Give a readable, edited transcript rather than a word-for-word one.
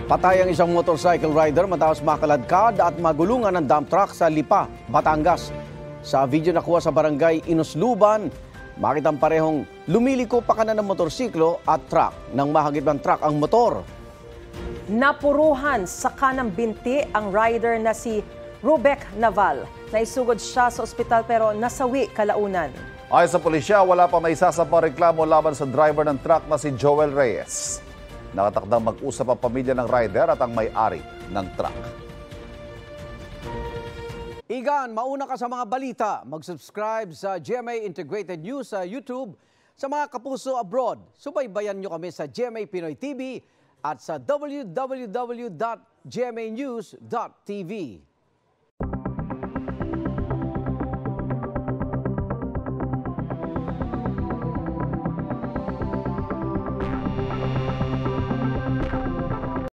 Patay ang isang motorcycle rider matapos makaladkad at magulungan ng dump truck sa Lipa, Batangas. Sa video na kuha sa barangay Inusluban, makitang parehong lumiliko pa kanan ng motorsiklo at truck nang mahagip ng truck ang motor. Napuruhan sa kanang binti ang rider na si Rubec Naval. Naisugod siya sa ospital pero nasawi kalaunan. Ayon sa pulisya, wala pa may sasampang reklamo laban sa driver ng truck na si Joel Reyes. Nakatakdang mag-usap ang pamilya ng rider at ang may-ari ng truck. Igan, mauna ka sa mga balita. Mag-subscribe sa GMA Integrated News sa YouTube. Sa mga kapuso abroad, subaybayan nyo kami sa GMA Pinoy TV at sa www.gmanews.tv.